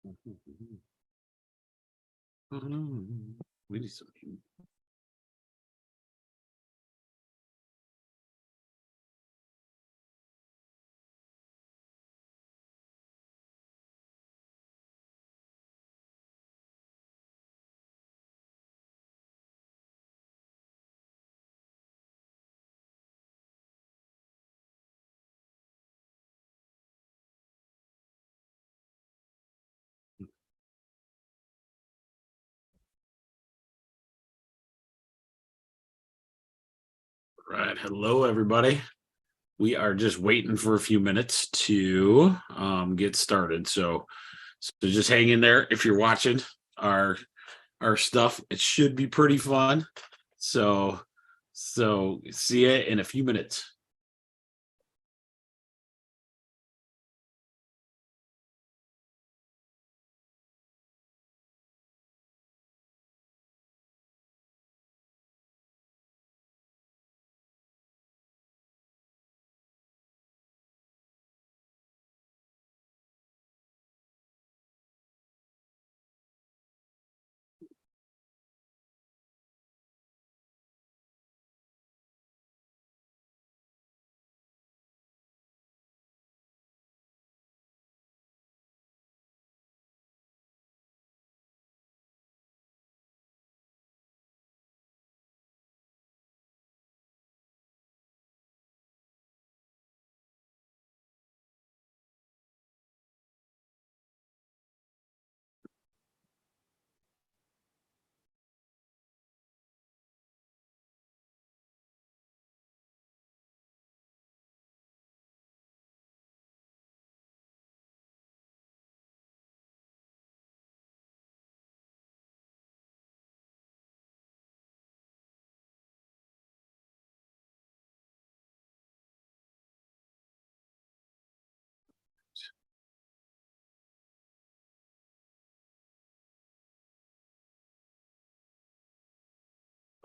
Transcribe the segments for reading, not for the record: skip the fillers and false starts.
We need some. Right. Hello, everybody. We are just waiting for a few minutes to get started. So just hang in there if you're watching our stuff. It should be pretty fun. So see you in a few minutes.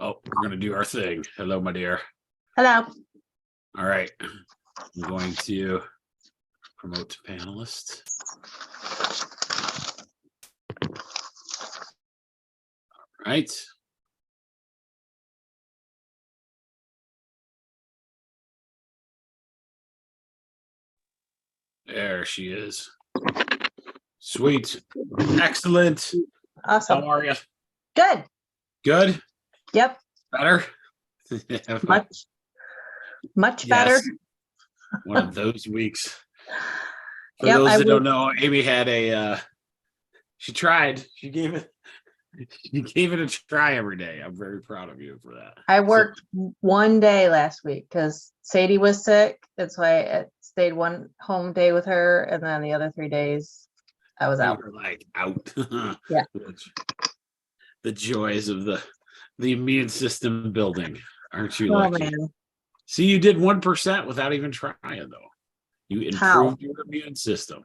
Oh, we're gonna do our thing. Hello, my dear. Hello. All right. I'm going to promote to panelists. All right. There she is. Sweet. Excellent. Awesome. How are you? Good. Good? Yep. Better? Much better. One of those weeks. For Yep, those that don't know, Amy had she tried. She gave it a try every day. I'm very proud of you for that. I worked one day last week because Sadie was sick. That's why I stayed one home day with her. And then the other 3 days I was out. You were like out. Yeah. The joys of the immune system building. Aren't you Oh, lucky? man. See, you did 1% without even trying, though. You improved your immune system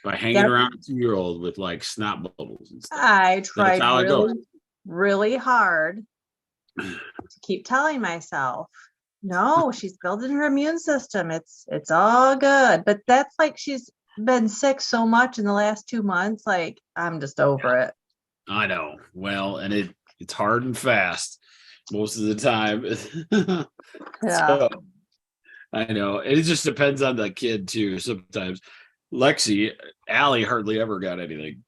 by hanging around a 2-year-old with like snot bubbles and stuff. I tried really hard to keep telling myself, no, she's building her immune system. It's all good. But that's like she's been sick so much in the last 2 months. Like, I'm just over it. I know. Well, and it's hard and fast most of the time. Yeah. So, I know. It just depends on the kid too. Sometimes Allie hardly ever got anything.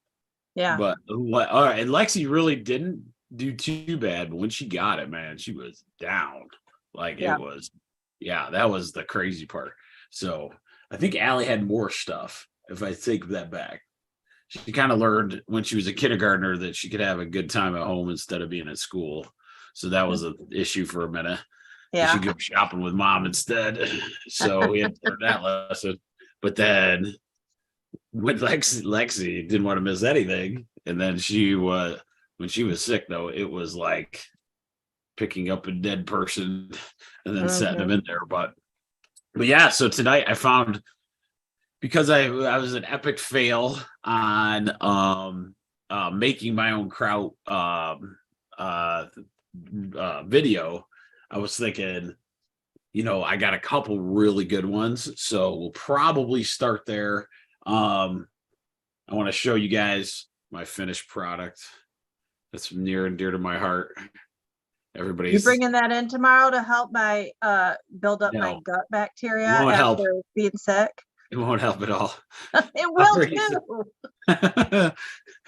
Yeah. But all right, and Lexi really didn't do too bad, but when she got it, man, she was down. Like it was, that was the crazy part. So I think Allie had more stuff, if I take that back. She kind of learned when she was a kindergartner that she could have a good time at home instead of being at school. So that was an issue for a minute. Yeah. She could go shopping with mom instead. So we had to learn that lesson. But then when Lexi didn't want to miss anything, and then when she was sick, though, it was like picking up a dead person and then setting them in there. But yeah, so tonight I found, because I was an epic fail on making my own kraut video, I was thinking, I got a couple really good ones, so we'll probably start there. I want to show you guys my finished product. That's near and dear to my heart. You Everybody's bringing that in tomorrow to help my build up my no, gut bacteria won't help. after being sick? It won't help at all. It I'll will bring you too. some.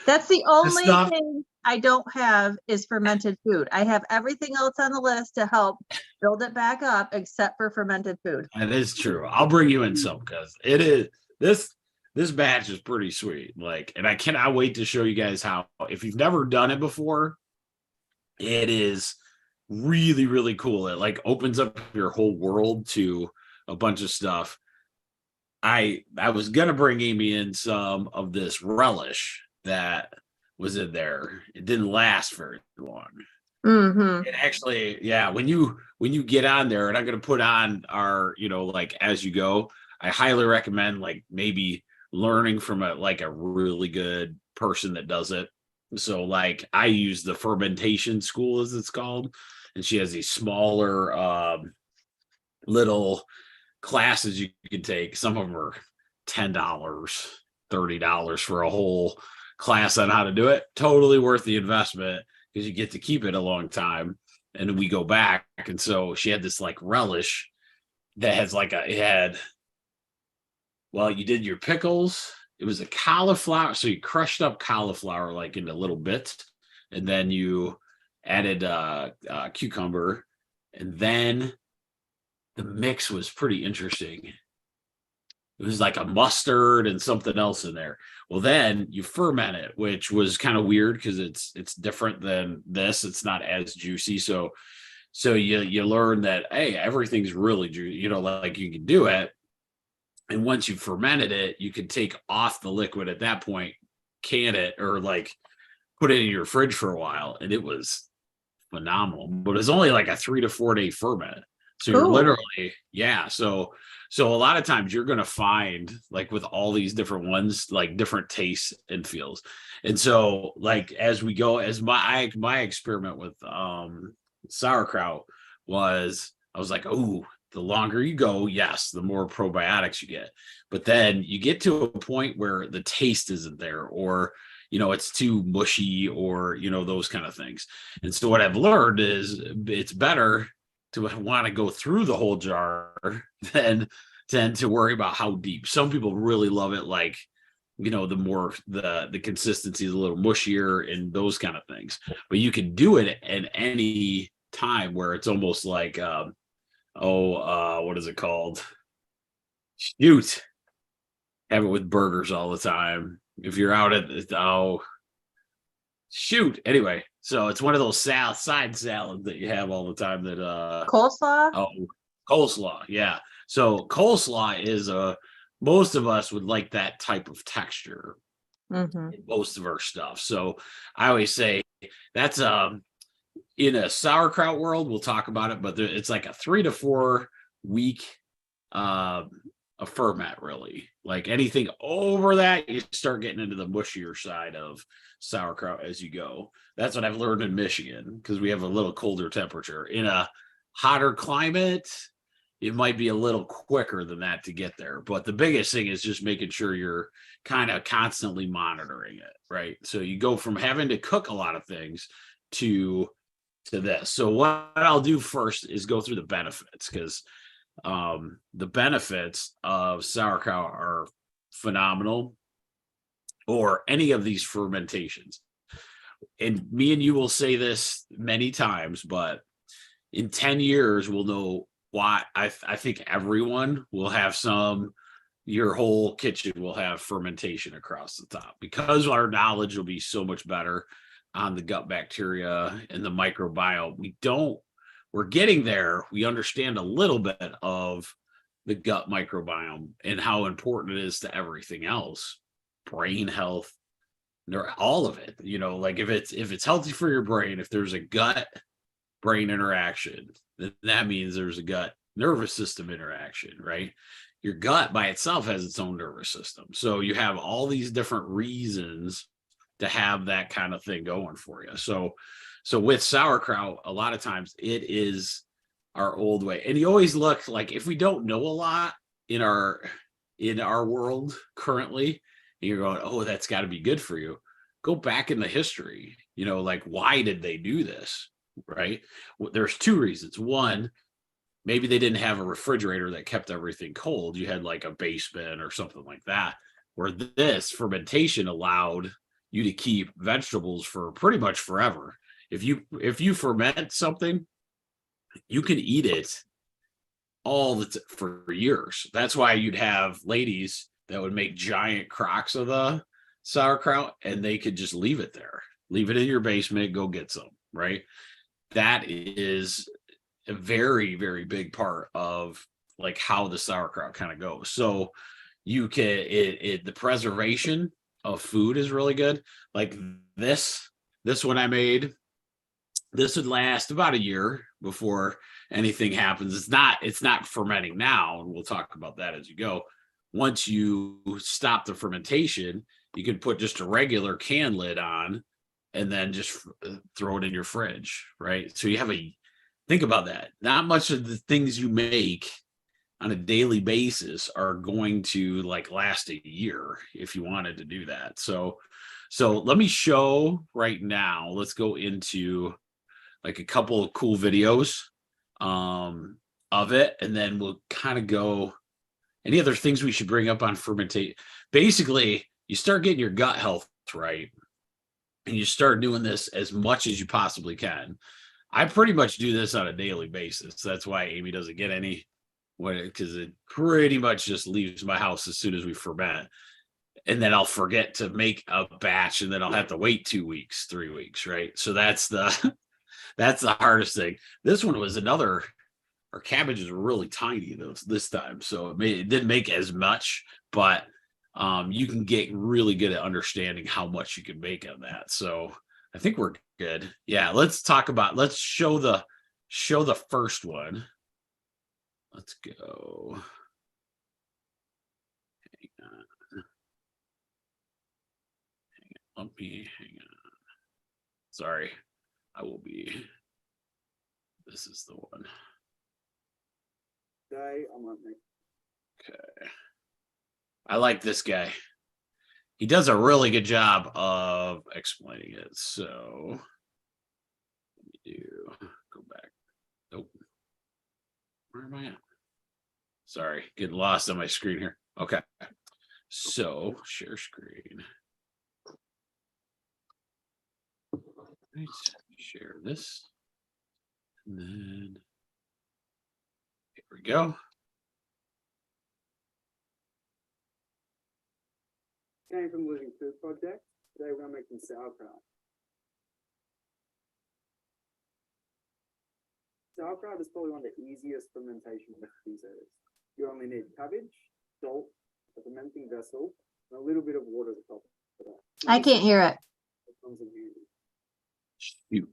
That's the This only stuff. thing I don't have is fermented food. I have everything else on the list to help build it back up except for fermented food. That is true. I'll bring you in some because it is this batch is pretty sweet. Like, and I cannot wait to show you guys how. If you've never done it before, it is really, really cool. It like opens up your whole world to a bunch of stuff. I was gonna bring Amy in some of this relish that was in there. It didn't last very long. Mm-hmm. It actually, yeah, when you get on there, and I'm gonna put on our, like as you go, I highly recommend like maybe learning from a really good person that does it. So like I use the fermentation school as it's called, and she has these smaller little classes you can take. Some of them are $10, $30 for a whole class on how to do it. Totally worth the investment because you get to keep it a long time. And we go back. And so she had this like relish that has you did your pickles. It was a cauliflower. So you crushed up cauliflower like into little bits. And then you added cucumber. And then the mix was pretty interesting. It was like a mustard and something else in there. Well, then you ferment it, which was kind of weird because it's different than this. It's not as juicy. So you learn that, hey, everything's really juicy, like you can do it. And once you fermented it, you can take off the liquid at that point, can it, or like put it in your fridge for a while. And it was phenomenal. But it's only like a 3 to 4 day ferment. So you're literally, yeah. So a lot of times you're going to find like with all these different ones, like different tastes and feels. And so like, as we go, as my experiment with sauerkraut was, I was like, oh, the longer you go, yes, the more probiotics you get. But then you get to a point where the taste isn't there, or it's too mushy, or those kind of things. And so what I've learned is it's better to want to go through the whole jar than to worry about how deep. Some people really love it, like the more the consistency is a little mushier and those kind of things. But you can do it at any time where it's almost like what is it called? Shoot. Have it with burgers all the time. If you're out at shoot. Anyway, so it's one of those side salads that you have all the time that coleslaw. Oh, coleslaw. Yeah. So coleslaw is most of us would like that type of texture in most of our stuff. So I always say that's in a sauerkraut world, we'll talk about it, but it's like a 3 to 4 week a ferment, really. Like anything over that, you start getting into the mushier side of sauerkraut as you go. That's what I've learned in Michigan, because we have a little colder temperature. In a hotter climate, it might be a little quicker than that to get there. But the biggest thing is just making sure you're kind of constantly monitoring it, right? So you go from having to cook a lot of things to this. So what I'll do first is go through the benefits, because the benefits of sauerkraut are phenomenal, or any of these fermentations. And me and you will say this many times, but in 10 years, we'll know why. I think everyone will have your whole kitchen will have fermentation across the top, because our knowledge will be so much better on the gut bacteria and the microbiome. We're getting there. We understand a little bit of the gut microbiome and how important it is to everything else, brain health, all of it. Like if it's healthy for your brain, if there's a gut brain interaction, then that means there's a gut nervous system interaction, right? Your gut by itself has its own nervous system. So you have all these different reasons to have that kind of thing going for you. So with sauerkraut, a lot of times it is our old way. And you always look like, if we don't know a lot in our world currently, and you're going, oh, that's got to be good for you. Go back in the history, like, why did they do this? Right. Well, there's two reasons. One, maybe they didn't have a refrigerator that kept everything cold. You had like a basement or something like that, where this fermentation allowed you to keep vegetables for pretty much forever. If you ferment something, you can eat it for years. That's why you'd have ladies that would make giant crocks of the sauerkraut, and they could just leave it there, leave it in your basement, go get some, right? That is a very, very big part of like how the sauerkraut kind of goes. So you can the preservation of food is really good. Like this one I made, this would last about a year before anything happens. It's not fermenting now, and we'll talk about that as you go. Once you stop the fermentation, you can put just a regular can lid on and then just throw it in your fridge, right? So you have think about that. Not much of the things you make on a daily basis are going to like last a year if you wanted to do that. So let me show right now. Let's go into like a couple of cool videos of it, and then we'll kind of go any other things we should bring up on fermentation. Basically, you start getting your gut health right, and you start doing this as much as you possibly can. I pretty much do this on a daily basis. That's why Amy doesn't get any, because it pretty much just leaves my house as soon as we ferment. And then I'll forget to make a batch, and then I'll have to wait 2 weeks, 3 weeks, right? So that's the hardest thing. This one was our cabbages were really tiny this time, so it didn't make as much, but you can get really good at understanding how much you can make on that. So I think we're good. Yeah, let's show the first one. Let's go. Hang on. Let me hang on. Sorry. This is the one. Today, I'm gonna make. Okay. I like this guy. He does a really good job of explaining it. So let me go back. Nope. Where am I at? Sorry, getting lost on my screen here. Okay. So share screen. Right. Share this. And then here we go. Came from Living Food Project. Today we're making sauerkraut. Sauerkraut is probably one of the easiest fermentation recipes there is. You only need cabbage, salt, a fermenting vessel, and a little bit of water to top it up. I can't hear it. It comes in handy. Shoot.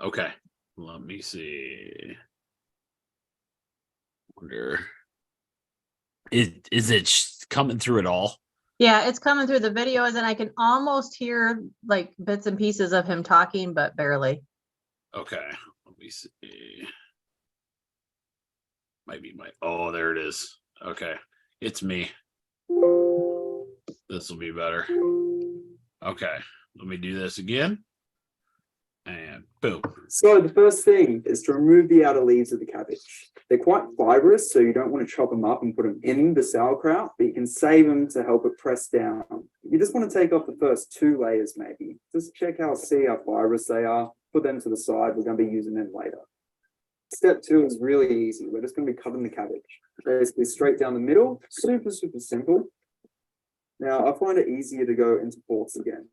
Okay. Let me see. Wonder. Is it coming through at all? Yeah, it's coming through the videos, and I can almost hear like bits and pieces of him talking, but barely. Okay. Let me see. Might be oh, there it is. Okay. It's me. This will be better. Okay. Let me do this again. And boom. So the first thing is to remove the outer leaves of the cabbage. They're quite fibrous, so you don't want to chop them up and put them in the sauerkraut, but you can save them to help it press down. You just want to take off the first 2 layers maybe. Just see how fibrous they are. Put them to the side. We're going to be using them later. Step 2 is really easy. We're just going to be cutting the cabbage. Basically straight down the middle. Super, super simple. Now, I find it easier to go into fourths again.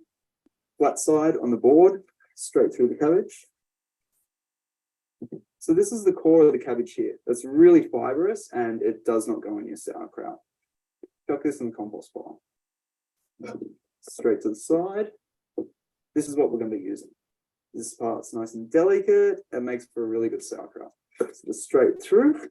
Flat side on the board, straight through the cabbage. So this is the core of the cabbage here. That's really fibrous and it does not go in your sauerkraut. Chuck this in the compost pile. Straight to the side. This is what we're going to be using. This part's nice and delicate. It makes for a really good sauerkraut. So just straight through.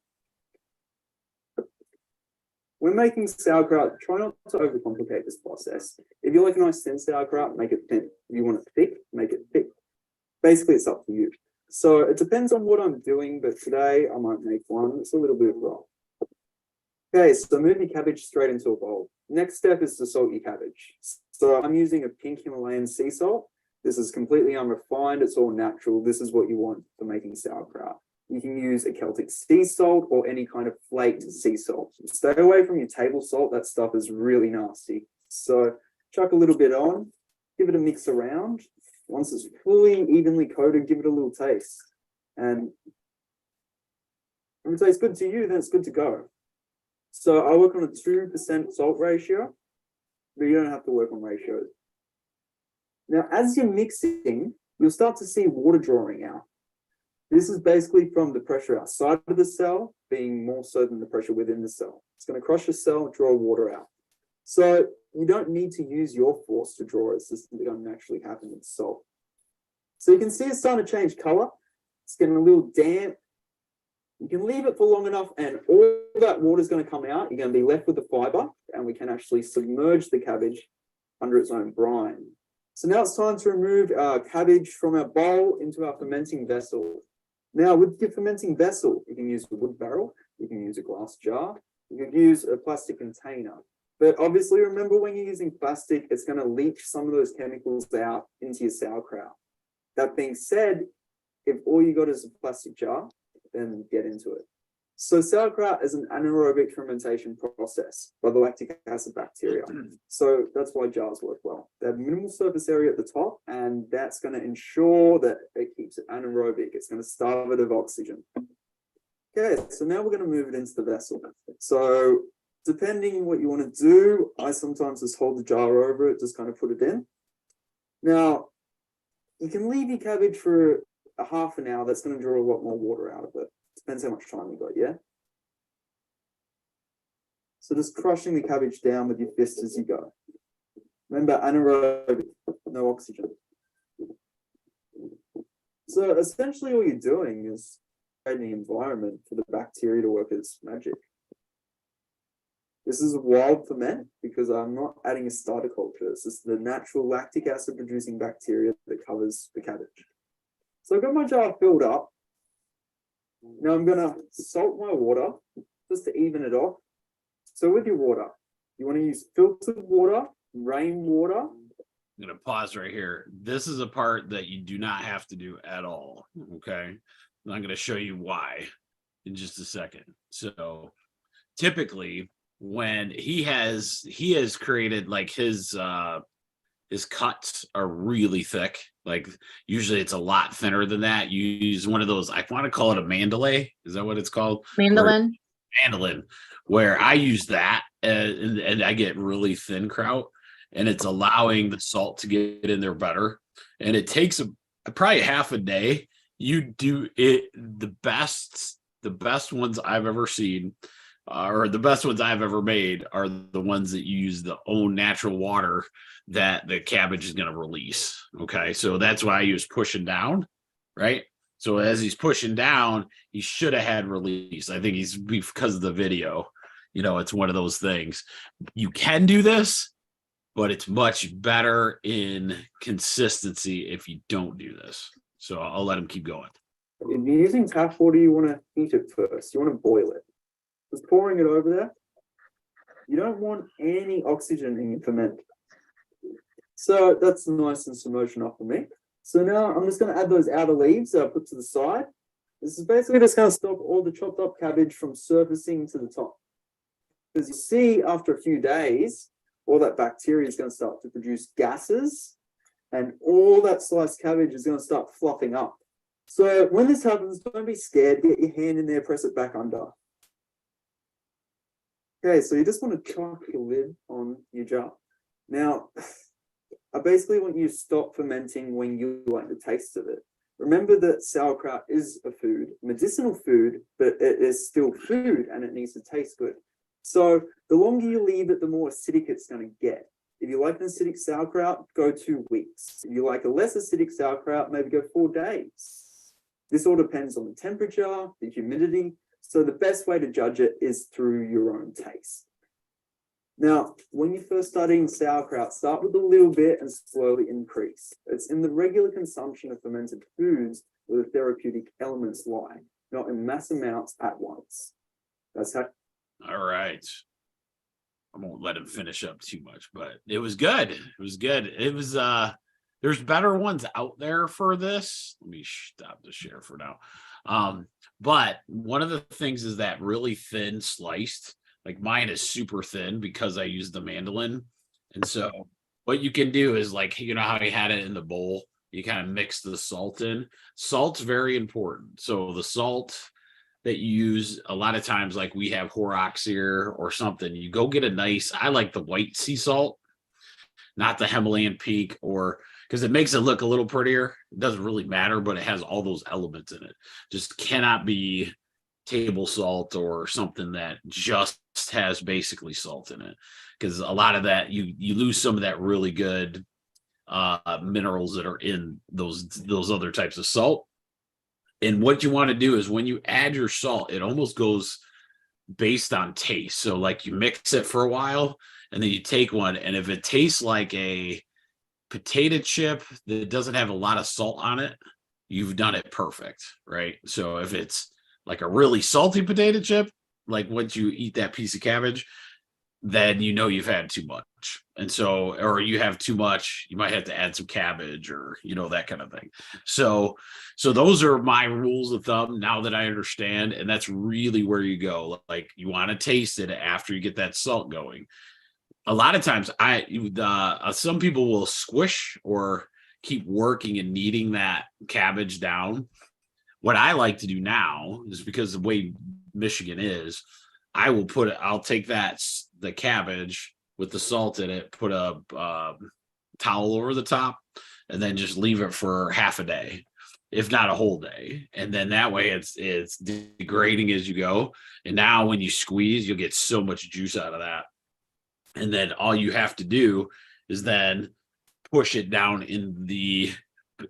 When making sauerkraut, try not to overcomplicate this process. If you like a nice thin sauerkraut, make it thin. If you want it thick, make it thick. Basically, it's up to you. So it depends on what I'm doing, but today I might make one that's a little bit raw. Okay, so move your cabbage straight into a bowl. next step is to salt your cabbage. So I'm using a pink Himalayan sea salt. This is completely unrefined. It's all natural. This is what you want for making sauerkraut. You can use a Celtic sea salt or any kind of flaked sea salt. Stay away from your table salt. That stuff is really nasty. So chuck a little bit on, give it a mix around. Once it's fully evenly coated, give it a little taste. And if it tastes good to you, then it's good to go. So I work on a 2% salt ratio, but you don't have to work on ratios. Now, as you're mixing, you'll start to see water drawing out. This is basically from the pressure outside of the cell being more so than the pressure within the cell. It's going to crush the cell, draw water out. So you don't need to use your force to draw it. It's just going to naturally happen with salt. So you can see it's starting to change color. It's getting a little damp. You can leave it for long enough and all that water is going to come out. You're going to be left with the fiber and we can actually submerge the cabbage under its own brine. So now it's time to remove our cabbage from our bowl into our fermenting vessel. Now with your fermenting vessel, you can use a wood barrel, you can use a glass jar, you can use a plastic container. But obviously remember when you're using plastic, it's going to leach some of those chemicals out into your sauerkraut. That being said, if all you got is a plastic jar, then get into it. So sauerkraut is an anaerobic fermentation process by the lactic acid bacteria. So that's why jars work well. They have minimal surface area at the top, and that's going to ensure that it keeps it anaerobic. It's going to starve it of oxygen. Okay, so now we're going to move it into the vessel. So depending what you want to do, I sometimes just hold the jar over it, just kind of put it in. Now, you can leave your cabbage for a half an hour. That's going to draw a lot more water out of it. Depends how much time you got, yeah? So just crushing the cabbage down with your fist as you go. Remember, anaerobic, no oxygen. So essentially all you're doing is creating an environment for the bacteria to work its magic. This is a wild ferment because I'm not adding a starter culture. It's just the natural lactic acid producing bacteria that covers the cabbage. So I've got my jar filled up. Now I'm going to salt my water just to even it off. So with your water, you want to use filtered water, rainwater. I'm going to pause right here. This is a part that you do not have to do at all. Okay. And I'm going to show you why in just a second. So typically when he has created like his cuts are really thick. Like usually it's a lot thinner than that. You use one of those, I want to call it a mandolin. Is that what it's called? Mandolin. Mandolin, where I use that and I get really thin kraut, and it's allowing the salt to get in there better. And it takes probably half a day. You do it. The best ones I've ever seen, or the best ones I've ever made, are the ones that you use the own natural water that the cabbage is going to release. Okay. So that's why he was pushing down, right? So as he's pushing down, he should have had release. I think he's, because of the video, it's one of those things. You can do this, but it's much better in consistency if you don't do this. So I'll let him keep going. If you're using tap water, you want to heat it first. You want to boil it. Just pouring it over there. You don't want any oxygen in your ferment. So that's nice and some motion off for me. So now I'm just going to add those outer leaves that I put to the side. This is basically just going to stop all the chopped up cabbage from surfacing to the top. Because you see, after a few days, all that bacteria is going to start to produce gases, and all that sliced cabbage is going to start fluffing up. So when this happens, don't be scared. Get your hand in there, press it back under. Okay, so you just want to chuck your lid on your jar. Now, I basically want you to stop fermenting when you like the taste of it. Remember that sauerkraut is a food, medicinal food, but it is still food and it needs to taste good. So the longer you leave it, the more acidic it's going to get. If you like an acidic sauerkraut, go 2 weeks. If you like a less acidic sauerkraut, maybe go 4 days. This all depends on the temperature, the humidity. So the best way to judge it is through your own taste. Now, when you first start eating sauerkraut, start with a little bit and slowly increase. It's in the regular consumption of fermented foods where the therapeutic elements lie, not in mass amounts at once. That's how. All right. I won't let him finish up too much, but it was good. It was good. It was there's better ones out there for this. Let me stop the share for now. But one of the things is that really thin sliced, like mine is super thin because I use the mandolin. And so what you can do is like, you know how you had it in the bowl, you kind of mix the salt in. Salt's very important. So the salt that you use a lot of times, like we have Horrocks here or something, you go get a nice, I like the white sea salt, not the Himalayan pink, or because it makes it look a little prettier. It doesn't really matter, but it has all those elements in it. Just cannot be table salt or something that just has basically salt in it, because a lot of that you lose some of that really good minerals that are in those other types of salt. And what you want to do is when you add your salt, it almost goes based on taste. So like you mix it for a while and then you take one, and if it tastes like a potato chip that doesn't have a lot of salt on it, you've done it perfect, right? So if it's like a really salty potato chip, like once you eat that piece of cabbage, then you know you've had too much. And so, or you have too much, you might have to add some cabbage or, you know, that kind of thing. So those are my rules of thumb now that I understand. And that's really where you go. Like you want to taste it after you get that salt going. A lot of times some people will squish or keep working and kneading that cabbage down. What I like to do now is, because the way Michigan is, I'll take the cabbage with the salt in it, put a towel over the top, and then just leave it for half a day, if not a whole day. And then that way it's degrading as you go. And now when you squeeze, you'll get so much juice out of that. And then all you have to do is then push it down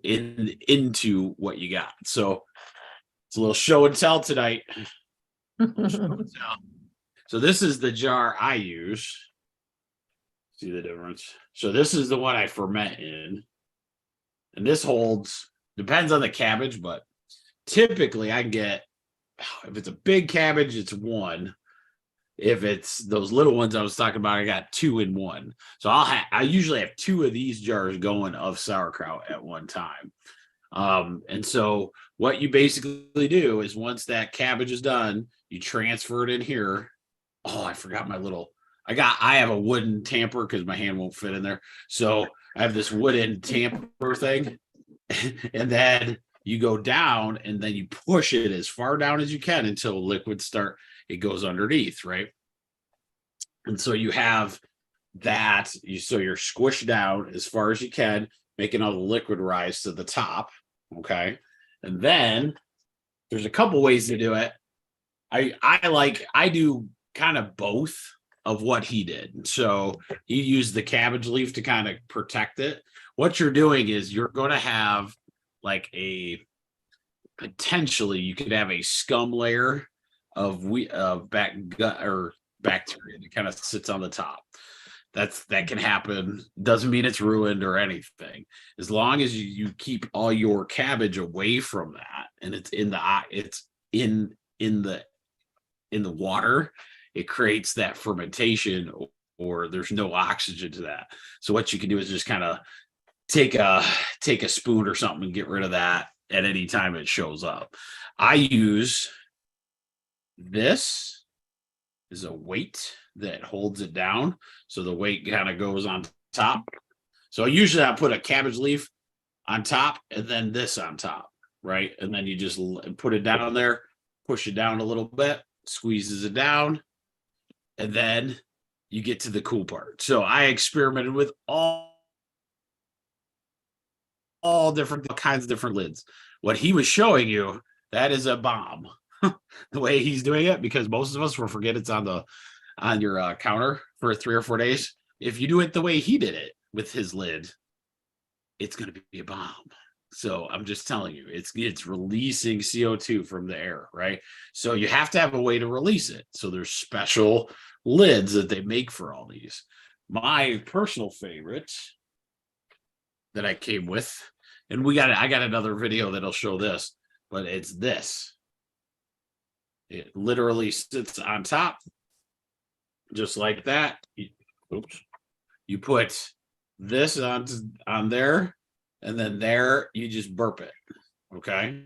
into what you got. So it's a little show and tell tonight. So this is the jar I use. See the difference? So this is the one I ferment in. And this depends on the cabbage, but typically I get, if it's a big cabbage, it's 1. If it's those little ones I was talking about, I got 2 in 1. So I usually have 2 of these jars going of sauerkraut at one time. And so what you basically do is once that cabbage is done, you transfer it in here. Oh, I forgot I have a wooden tamper because my hand won't fit in there. So I have this wooden tamper thing. And then you go down and then you push it as far down as you can until liquids it goes underneath, right? And so you have that, so you're squished down as far as you can, making all the liquid rise to the top, okay? And then there's a couple ways to do it. I do kind of both of what he did. So you use the cabbage leaf to kind of protect it. What you're doing is you're going to have like potentially you could have a scum layer of bacteria that kind of sits on the top. That can happen. Doesn't mean it's ruined or anything. As long as you keep all your cabbage away from that, and it's in the water, it creates that fermentation, or there's no oxygen to that. So what you can do is just kind of take a spoon or something and get rid of that at any time it shows up. I use this is a weight that holds it down, so the weight kind of goes on top. So usually I put a cabbage leaf on top and then this on top, right? And then you just put it down there, push it down a little bit, squeezes it down, and then you get to the cool part. So I experimented with all kinds of different lids. What he was showing you, that is a bomb. The way he's doing it, because most of us will forget it's on your counter for 3 or 4 days. If you do it the way he did it with his lid, it's going to be a bomb. So I'm just telling you, it's releasing CO2 from the air, right? So you have to have a way to release it. So there's special lids that they make for all these. My personal favorite that I came with, and I got another video that'll show this, but it's this. It literally sits on top. just like that. Oops. You put this on there, and then there you just burp it. Okay.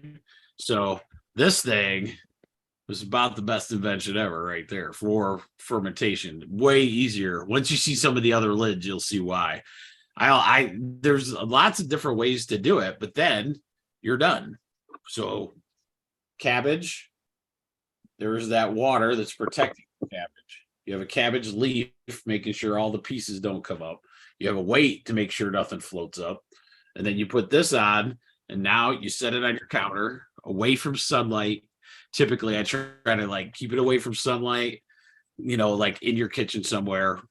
So this thing was about the best invention ever right there for fermentation. Way easier. Once you see some of the other lids, you'll see why. I there's lots of different ways to do it, but then you're done. So cabbage, there's that water that's protecting the cabbage. You have a cabbage leaf, making sure all the pieces don't come up. You have a weight to make sure nothing floats up. And then you put this on, and now you set it on your counter away from sunlight. Typically, I try to like keep it away from sunlight, like in your kitchen somewhere.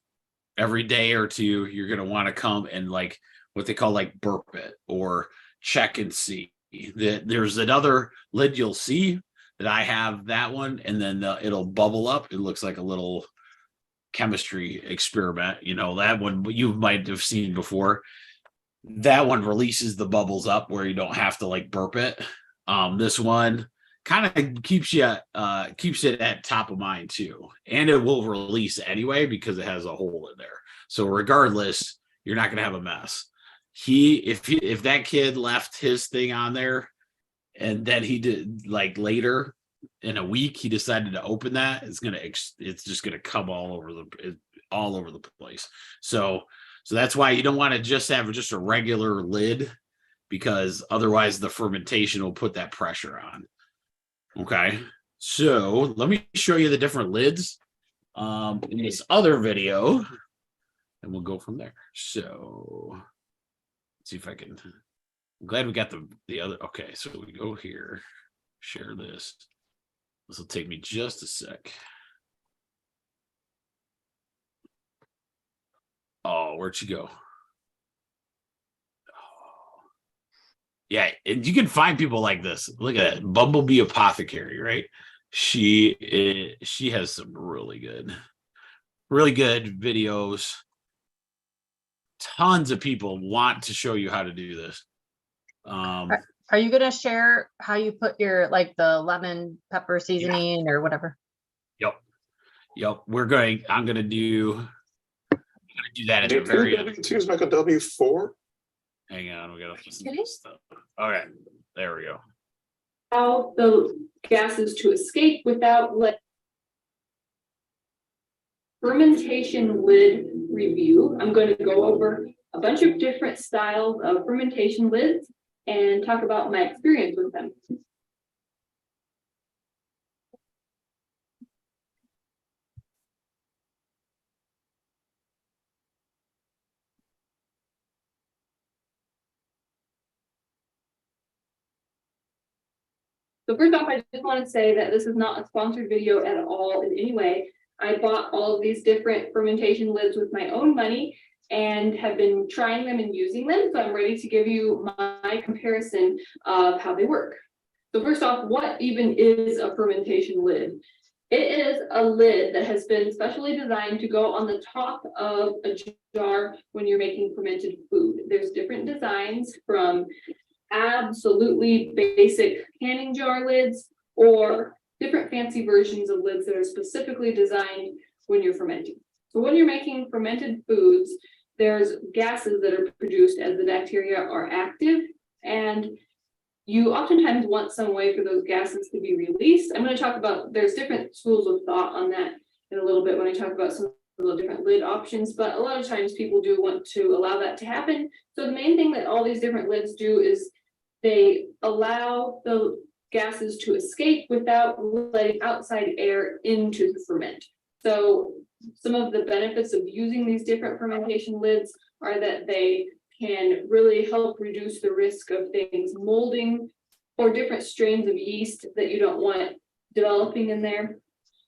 Every day or two, you're going to want to come and like what they call like burp it or check and see. There's another lid you'll see that I have that one, and then it'll bubble up. It looks like a little chemistry experiment. That one you might have seen before. That one releases the bubbles up where you don't have to like burp it. This one kind of keeps it at top of mind too, and it will release anyway because it has a hole in there. So regardless, you're not going to have a mess. If that kid left his thing on there, and then he did like later in a week he decided to open that, it's just gonna come all over the place. So that's why you don't want to just have just a regular lid, because otherwise the fermentation will put that pressure on. Okay, so let me show you the different lids in this other video, and we'll go from there. So let's see if I can. I'm glad we got the other. Okay, so we go here, share this. This will take me just a sec. Oh, where'd you go? Yeah, and you can find people like this. Look at that, Bumblebee Apothecary, right? She has some really good videos. Tons of people want to show you how to do this. Are you gonna share how you put your like the lemon pepper seasoning or whatever? Yep. I'm gonna do that at the very end. W2 is like a W4. Hang on, we gotta listen to this stuff. Okay, there we go. How the gases to escape without fermentation lid review. I'm going to go over a bunch of different styles of fermentation lids and talk about my experience with them. So first off, I just want to say that this is not a sponsored video at all in any way. I bought all of these different fermentation lids with my own money and have been trying them and using them. So I'm ready to give you my comparison of how they work. So first off, what even is a fermentation lid? It is a lid that has been specially designed to go on the top of a jar when you're making fermented food. There's different designs, from absolutely basic canning jar lids or different fancy versions of lids that are specifically designed when you're fermenting. So when you're making fermented foods, there's gases that are produced as the bacteria are active, and you oftentimes want some way for those gases to be released. I'm going to talk about, there's different schools of thought on that in a little bit when I talk about some of the different lid options, but a lot of times people do want to allow that to happen. So the main thing that all these different lids do is they allow the gases to escape without letting outside air into the ferment. So some of the benefits of using these different fermentation lids are that they can really help reduce the risk of things molding or different strains of yeast that you don't want developing in there.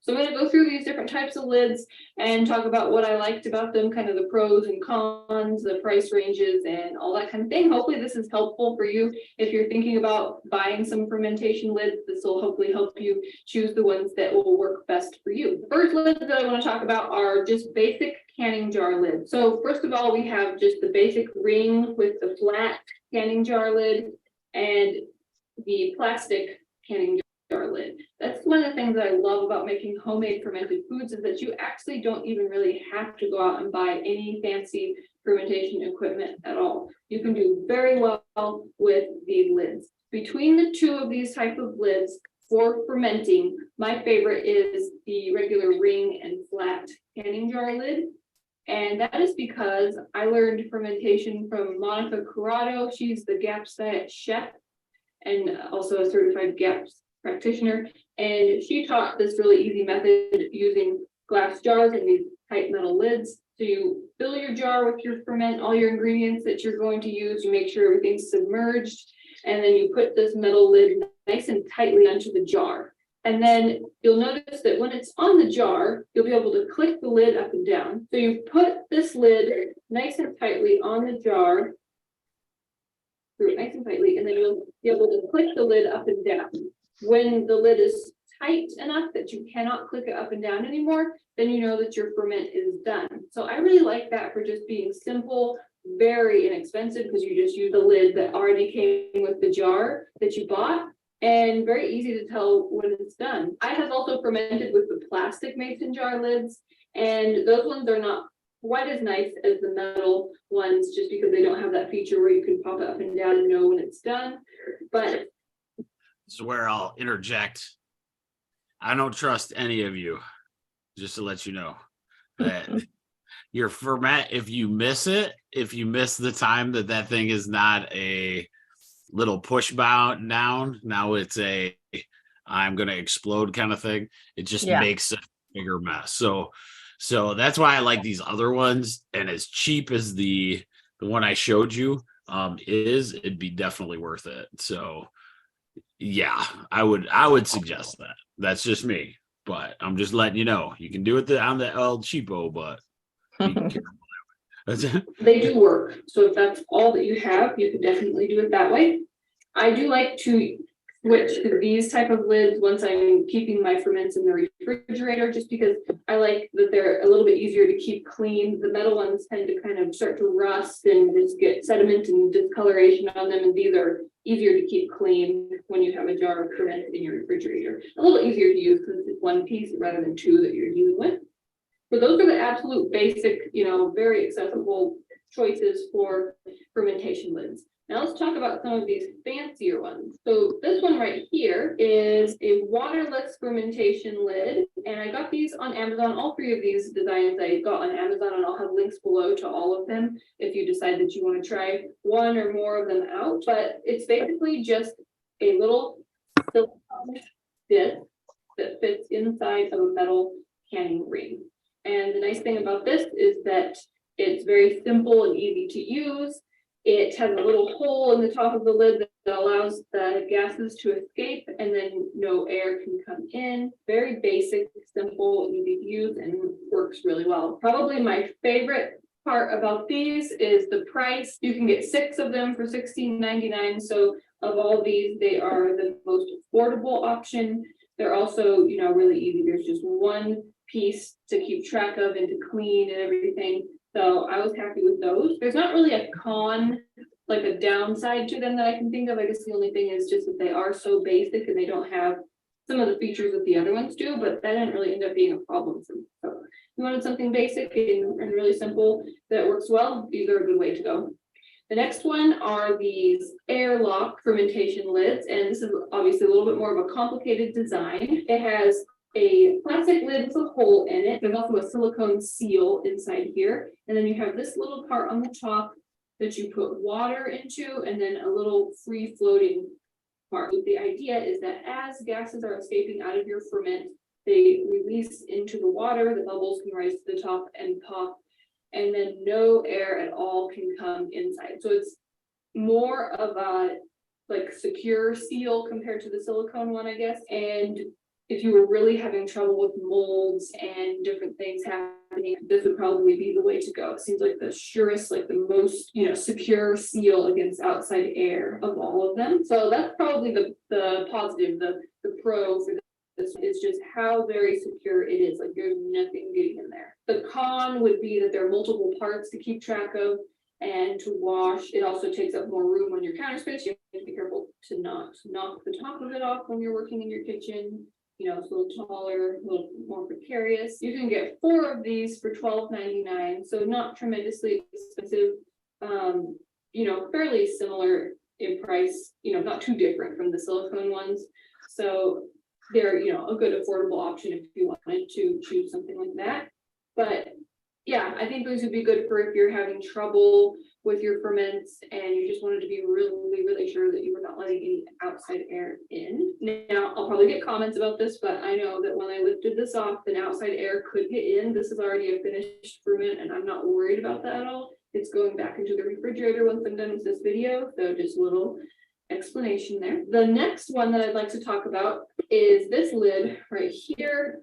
So I'm going to go through these different types of lids and talk about what I liked about them, kind of the pros and cons, the price ranges, and all that kind of thing. Hopefully this is helpful for you if you're thinking about buying some fermentation lids. This will hopefully help you choose the ones that will work best for you. The first lids that I want to talk about are just basic canning jar lids. So first of all, we have just the basic ring with the flat canning jar lid and the plastic canning jar lid. That's one of the things that I love about making homemade fermented foods, is that you actually don't even really have to go out and buy any fancy fermentation equipment at all. You can do very well with the lids. Between the two of these type of lids for fermenting, my favorite is the regular ring and flat canning jar lid. And that is because I learned fermentation from Monica Corrado. She's the GAPS diet chef and also a certified GAPS practitioner. And she taught this really easy method using glass jars and these tight metal lids. So you fill your jar with your ferment, all your ingredients that you're going to use. You make sure everything's submerged. And then you put this metal lid nice and tightly onto the jar. And then you'll notice that when it's on the jar, you'll be able to click the lid up and down. So you put this lid nice and tightly on the jar, nice and tightly, and then you'll be able to click the lid up and down. When the lid is tight enough that you cannot click it up and down anymore, then you know that your ferment is done. So I really like that for just being simple, very inexpensive, because you just use the lid that already came with the jar that you bought, and very easy to tell when it's done. I have also fermented with the plastic mason jar lids, and those ones are not quite as nice as the metal ones, just because they don't have that feature where you can pop it up and down and know when it's done. But This is where I'll interject. I don't trust any of you, just to let you know that your ferment, if you miss it, if you miss the time that thing is not a little push down, now it's a I'm gonna explode kind of thing. It just makes a bigger mess. So that's why I like these other ones. And as cheap as the one I showed you it'd be definitely worth it. So yeah, I would suggest that. That's just me, but I'm just letting you know you can do it on the El Cheapo, but be careful. they do work. So if that's all that you have, you could definitely do it that way. I do like to switch to these type of lids once I'm keeping my ferments in the refrigerator, just because I like that they're a little bit easier to keep clean. The metal ones tend to kind of start to rust and just get sediment and discoloration on them, and these are easier to keep clean when you have a jar of fermented in your refrigerator. A little easier to use because it's one piece rather than two that you're dealing with. But those are the absolute basic, very accessible choices for fermentation lids. Now let's talk about some of these fancier ones. So this one right here is a waterless fermentation lid, and I got these on Amazon. All three of these designs I got on Amazon, and I'll have links below to all of them if you decide that you want to try one or more of them out. But it's basically just a little silicone disc that fits inside of a metal canning ring. And the nice thing about this is that it's very simple and easy to use. It has a little hole in the top of the lid that allows the gases to escape, and then no air can come in. Very basic, simple, easy to use, and works really well. Probably my favorite part about these is the price. You can get 6 of them for $16.99. So of all these, they are the most affordable option. They're also, really easy. There's just one piece to keep track of and to clean and everything. So I was happy with those. There's not really a con, like a downside to them that I can think of. I guess the only thing is just that they are so basic and they don't have some of the features that the other ones do, but that didn't really end up being a problem for me. So if you wanted something basic and really simple that works well, these are a good way to go. The next one are these airlock fermentation lids, and this is obviously a little bit more of a complicated design. It has a plastic lid with a hole in it. There's also a silicone seal inside here. And then you have this little part on the top that you put water into, and then a little free floating part. The idea is that as gases are escaping out of your ferment, they release into the water, the bubbles can rise to the top and pop, and then no air at all can come inside. So it's more of a secure seal compared to the silicone one, I guess. And if you were really having trouble with molds and different things happening, this would probably be the way to go. It seems like the surest, the most, secure seal against outside air of all of them. So that's probably the positive, the pro for this is just how very secure it is. There's nothing getting in there. The con would be that there are multiple parts to keep track of, and to wash. It also takes up more room on your counter space. You have to be careful to not knock the top of it off when you're working in your kitchen. You know, it's a little taller, a little more precarious. You can get 4 of these for $12.99, so not tremendously expensive. You know, fairly similar in price, you know, not too different from the silicone ones. So they're, you know, a good affordable option if you wanted to choose something like that. But yeah, I think those would be good for if you're having trouble with your ferments and you just wanted to be really sure that you were not letting any outside air in. Now, I'll probably get comments about this, but I know that when I lifted this off, then outside air could get in. This is already a finished ferment and I'm not worried about that at all. It's going back into the refrigerator once I'm done with this video. So just a little explanation there. The next one that I'd like to talk about is this lid right here.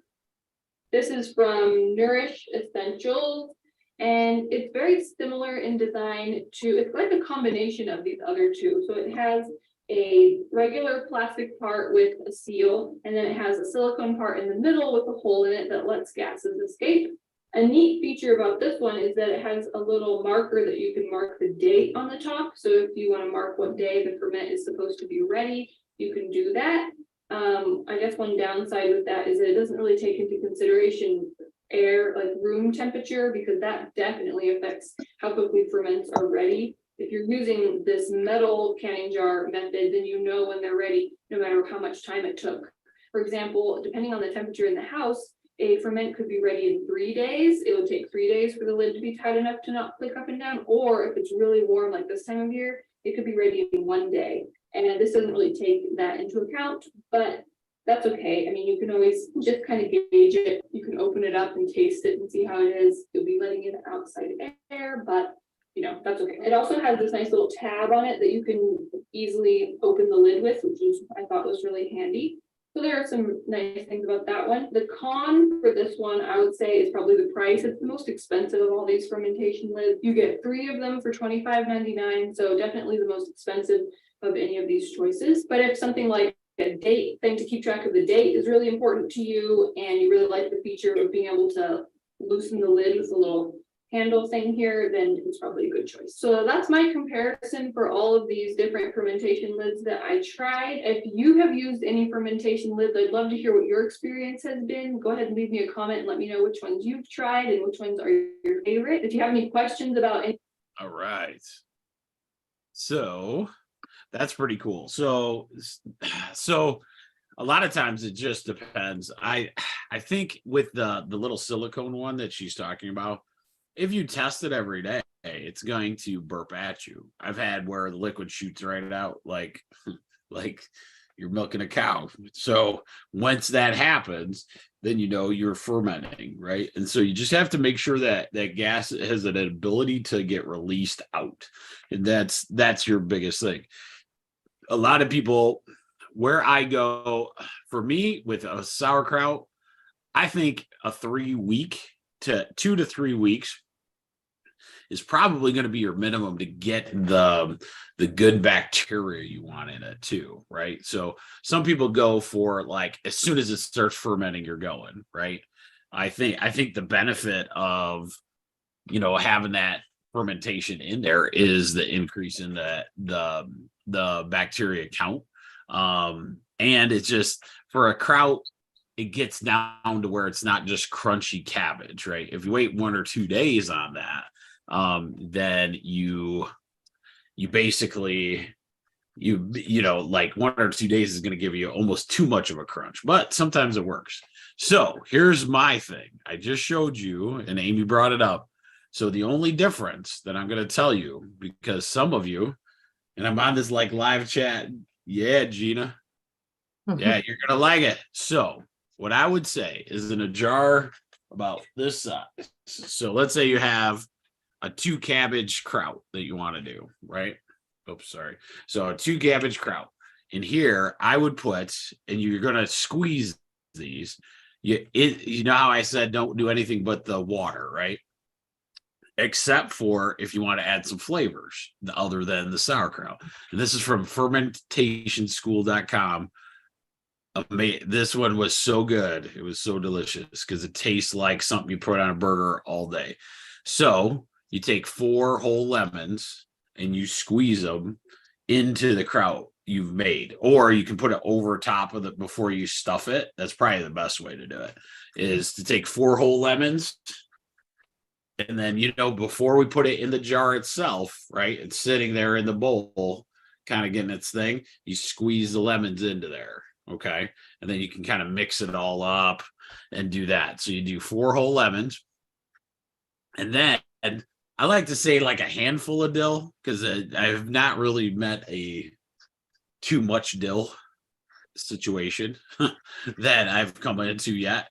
This is from Nourish Essentials, and it's very similar in design to, it's like a combination of these other two. So it has a regular plastic part with a seal, and then it has a silicone part in the middle with a hole in it that lets gases escape. A neat feature about this one is that it has a little marker that you can mark the date on the top. So if you want to mark what day the ferment is supposed to be ready, you can do that. I guess one downside with that is that it doesn't really take into consideration air, like room temperature, because that definitely affects how quickly ferments are ready. If you're using this metal canning jar method, then you know when they're ready, no matter how much time it took. For example, depending on the temperature in the house, a ferment could be ready in 3 days. It would take 3 days for the lid to be tight enough to not click up and down. Or if it's really warm like this time of year, it could be ready in 1 day. And this doesn't really take that into account, but that's okay. I mean, you can always just kind of gauge it. You can open it up and taste it and see how it is. You'll be letting in outside air, but you know, that's okay. It also has this nice little tab on it that you can easily open the lid with, which is, I thought was really handy. So there are some nice things about that one. The con for this one, I would say, is probably the price. It's the most expensive of all these fermentation lids. You get 3 of them for $25.99, so definitely the most expensive of any of these choices. But if something like a date thing to keep track of the date is really important to you, and you really like the feature of being able to loosen the lid with a little handle thing here, then it's probably a good choice. So that's my comparison for all of these different fermentation lids that I tried. If you have used any fermentation lids, I'd love to hear what your experience has been. Go ahead and leave me a comment and let me know which ones you've tried and which ones are your favorite. If you have any questions about any. All right. So that's pretty cool. So a lot of times it just depends. I think with the little silicone one that she's talking about, if you test it every day, it's going to burp at you. I've had where the liquid shoots right out like you're milking a cow. So once that happens, then you know you're fermenting, right? And so you just have to make sure that that gas has an ability to get released out. And that's your biggest thing. A lot of people, where I go, for me with a sauerkraut, I think a 2 to 3 weeks is probably going to be your minimum to get the good bacteria you want in it too, right? So some people go for like as soon as it starts fermenting, you're going, right? I think the benefit of having that fermentation in there is the increase in the bacteria count. And it's just for a kraut, it gets down to where it's not just crunchy cabbage, right? If you wait 1 or 2 days on that, then you basically, like 1 or 2 days is going to give you almost too much of a crunch, but sometimes it works. So here's my thing. I just showed you, and Amy brought it up. So the only difference that I'm going to tell you, because some of you, and I'm on this like live chat. Yeah, Gina. Yeah, you're going to like it. So what I would say is in a jar about this size. So let's say you have a 2 cabbage kraut that you want to do, right? Oops, sorry. So a 2 cabbage kraut. In here, I would put, and you're going to squeeze these. You know how I said don't do anything but the water, right? Except for if you want to add some flavors other than the sauerkraut. And this is from fermentationschool.com. This one was so good. It was so delicious because it tastes like something you put on a burger all day. So you take 4 whole lemons and you squeeze them into the kraut you've made, or you can put it over top of it before you stuff it. That's probably the best way to do it, is to take 4 whole lemons. And then, before we put it in the jar itself, right, it's sitting there in the bowl, kind of getting its thing. You squeeze the lemons into there. Okay. And then you can kind of mix it all up and do that. So you do 4 whole lemons. And then I like to say like a handful of dill, because I have not really met a too much dill situation that I've come into yet.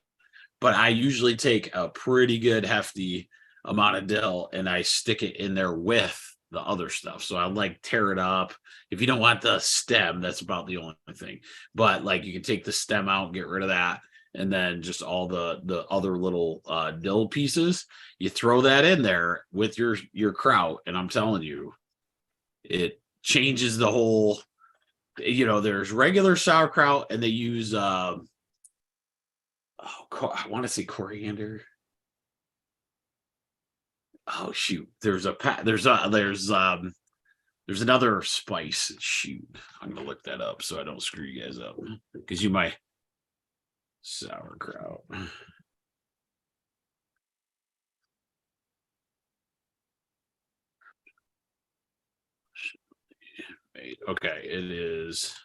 But I usually take a pretty good hefty amount of dill and I stick it in there with the other stuff. So I like tear it up. If you don't want the stem, that's about the only thing. But like you can take the stem out, get rid of that, and then just all the other little dill pieces, you throw that in there with your kraut, and I'm telling you, it changes the whole. There's regular sauerkraut, and they use I want to say coriander. Oh shoot! There's another spice. Shoot, I'm gonna look that up so I don't screw you guys up, because you might sauerkraut. Okay, it is.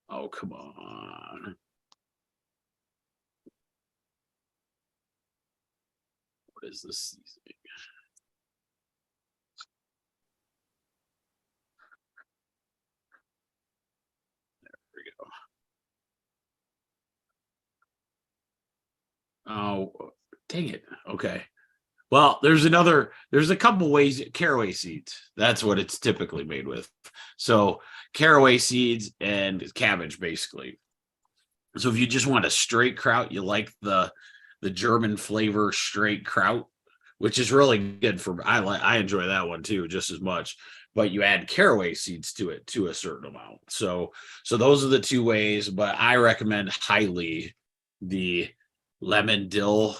Oh, come on. What is this seasoning? There we go. Oh, dang it. Okay. Well, there's a couple ways. Caraway seeds. That's what it's typically made with. So caraway seeds and cabbage, basically. So if you just want a straight kraut, you like the German flavor straight kraut, which is really good I enjoy that one too, just as much. But you add caraway seeds to it to a certain amount. So those are the 2 ways, but I recommend highly the lemon dill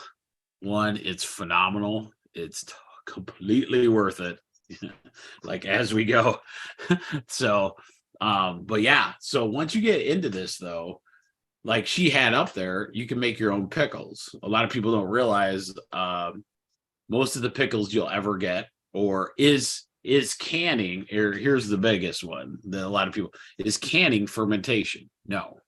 one. It's phenomenal. It's completely worth it. Like as we go. So but yeah, so once you get into this though, like she had up there, you can make your own pickles. A lot of people don't realize most of the pickles you'll ever get or is canning, or here's the biggest one that a lot of people is canning fermentation. No,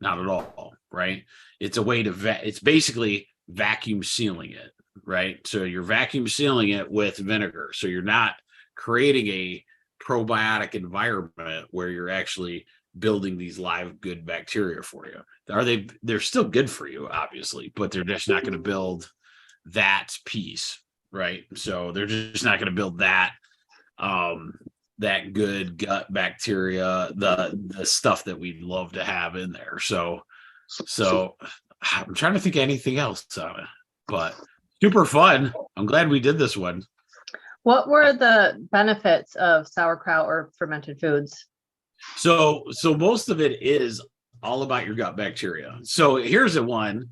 not at all, right? It's a way to it's basically vacuum sealing it, right? So you're vacuum sealing it with vinegar. So you're not creating a probiotic environment where you're actually building these live good bacteria for you. They're still good for you, obviously, but they're just not going to build that piece, right? So they're just not going to build that that good gut bacteria, the stuff that we'd love to have in there. So I'm trying to think of anything else on it, but super fun. I'm glad we did this one. What were the benefits of sauerkraut or fermented foods? So most of it is all about your gut bacteria. So here's a one.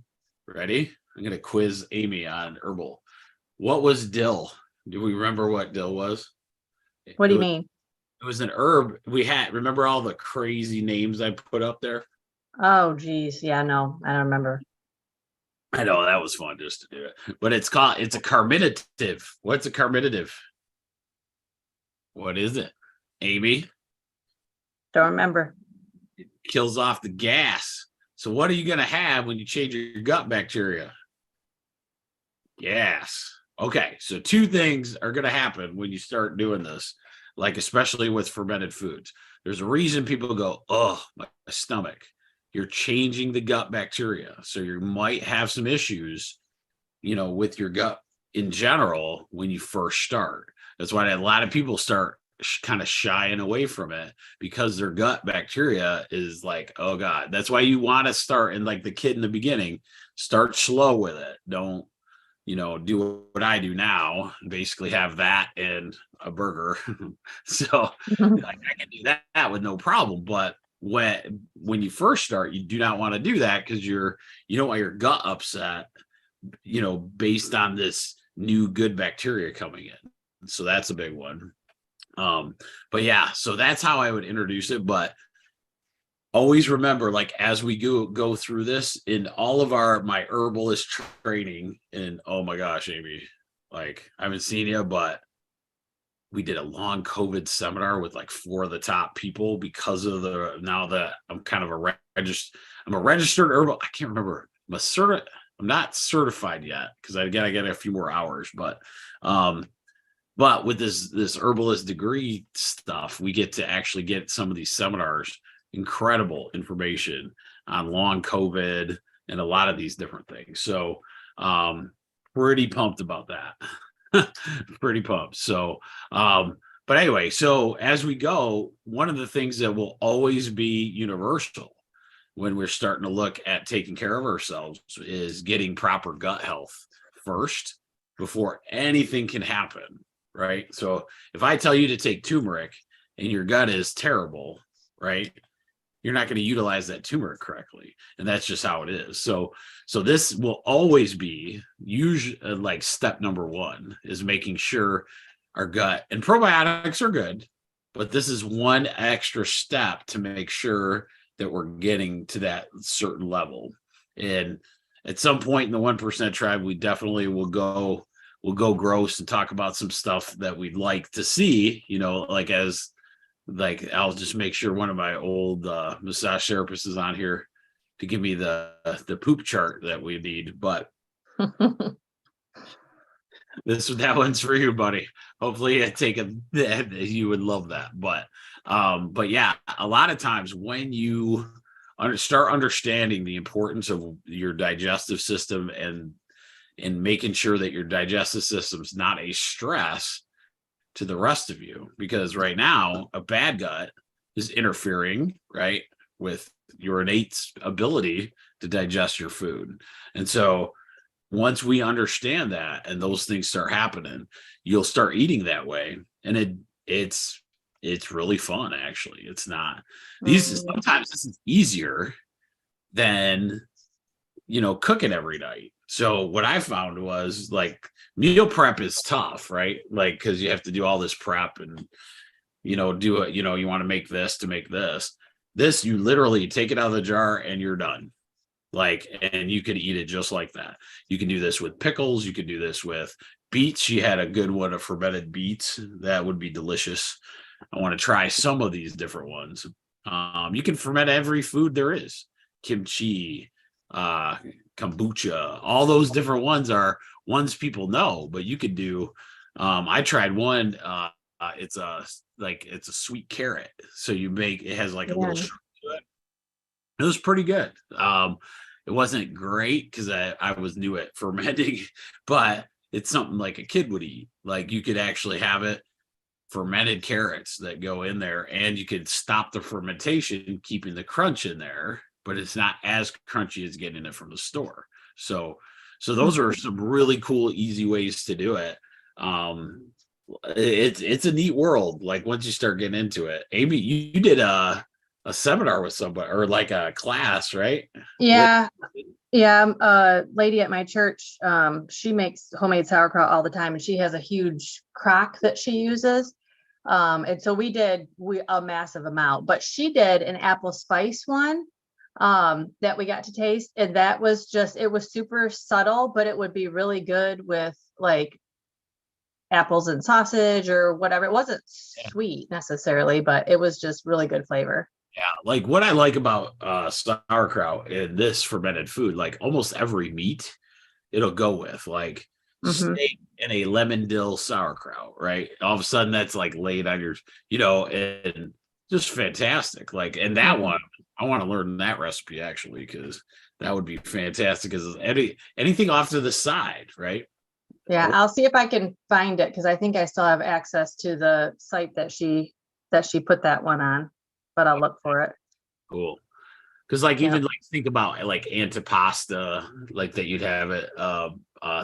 Ready? I'm going to quiz Amy on herbal. What was dill? Do we remember what dill was? What do you mean? It was an herb we had. Remember all the crazy names I put up there? Oh, geez. Yeah, no, I don't remember. I know, that was fun just to do it. But it's a carminative. What's a carminative? What is it? Amy? Don't remember. It kills off the gas. So what are you going to have when you change your gut bacteria? Gas. Okay, so 2 things are going to happen when you start doing this, like especially with fermented foods. There's a reason people go, oh, my stomach. You're changing the gut bacteria. So you might have some issues, with your gut in general when you first start. That's why a lot of people start kind of shying away from it, because their gut bacteria is like, oh God. That's why you want to start, and like the kid in the beginning, start slow with it. Don't, do what I do now, basically have that and a burger. So like, I can do that with no problem, but when you first start, you do not want to do that because you don't want your gut upset, based on this new good bacteria coming in. So that's a big one. But yeah, so that's how I would introduce it. But always remember, like, as we go through this in all of my herbalist training, and oh my gosh, Amy, like, I haven't seen you, but we did a long COVID seminar with like 4 of the top people because of now that I'm kind of I'm a registered herbal. I can't remember. I'm not certified yet because I get a few more hours, but with this herbalist degree stuff, we get to actually get some of these seminars, incredible information on long COVID and a lot of these different things. So pretty pumped about that. Pretty pumped. So but anyway, so as we go, one of the things that will always be universal when we're starting to look at taking care of ourselves is getting proper gut health first before anything can happen, right? So if I tell you to take turmeric and your gut is terrible, right, you're not going to utilize that turmeric correctly, and that's just how it is. So this will always be usually like step number 1 is making sure our gut, and probiotics are good, but this is one extra step to make sure that we're getting to that certain level. And at some point in the 1% tribe, we definitely will go gross and talk about some stuff that we'd like to see, like I'll just make sure one of my old massage therapists is on here to give me the poop chart that we need. But that one's for you, buddy. Hopefully you would love that. But yeah, a lot of times when you start understanding the importance of your digestive system and making sure that your digestive system's not a stress to the rest of you, because right now a bad gut is interfering, right, with your innate ability to digest your food. And so once we understand that and those things start happening, you'll start eating that way, and it's really fun. Actually, it's not sometimes this is easier than cooking every night. So what I found was, like, meal prep is tough, right? Like, because you have to do all this prep and do it. You want to make this to make this. This, you literally take it out of the jar and you're done. Like, and you could eat it just like that. You can do this with pickles. You could do this with beets. She had a good one of fermented beets. That would be delicious. I want to try some of these different ones. You can ferment every food there is. Kimchi, kombucha, all those different ones are ones people know, but you could do, I tried one, it's a sweet carrot. So it has like a little sugar to it. It was pretty good. It wasn't great because I was new at fermenting, but it's something like a kid would eat. Like, you could actually have it fermented carrots that go in there, and you could stop the fermentation, keeping the crunch in there, but it's not as crunchy as getting it from the store. So those are some really cool, easy ways to do it. It's a neat world. Like, once you start getting into it, Amy, you did a seminar with somebody, or like a class, right? Yeah. A lady at my church, she makes homemade sauerkraut all the time, and she has a huge crock that she uses. And so we did a massive amount, but she did an apple spice one that we got to taste, and that was it was super subtle, but it would be really good with like apples and sausage or whatever. It wasn't sweet necessarily, but it was just really good flavor. Yeah, like what I like about sauerkraut and this fermented food, like almost every meat it'll go with, like steak and a lemon dill sauerkraut, right? All of a sudden that's like laid on your, and just fantastic. Like, and that one, I want to learn that recipe actually, because that would be fantastic. Because anything off to the side, right? Yeah, I'll see if I can find it, because I think I still have access to the site that she put that one on, but I'll look for it. Cool. Because even like think about like antipasta, like that you'd have it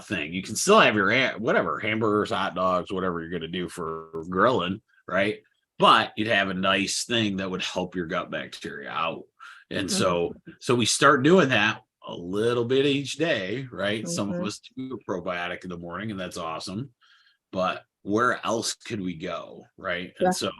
thing. You can still have your whatever hamburgers, hot dogs, whatever you're gonna do for grilling, right? but you'd have a nice thing that would help your gut bacteria out. And so we start doing that a little bit each day, right? Some of us do a probiotic in the morning, and that's awesome. But where else could we go, right? And so,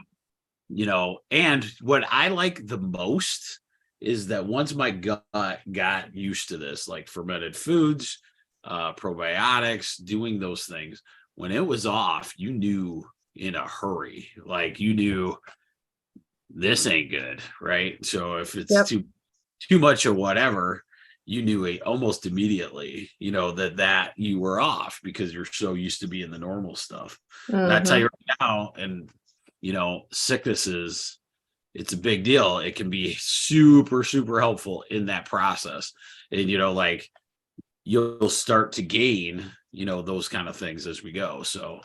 and what I like the most is that once my gut got used to this, like fermented foods, probiotics, doing those things, when it was off, you knew in a hurry, like you knew this ain't good, right? So if it's too much of whatever, you knew it almost immediately, that you were off because you're so used to being the normal stuff. And I tell you right now, and sicknesses, it's a big deal. It can be super, super helpful in that process. And like you'll start to gain, those kind of things as we go. So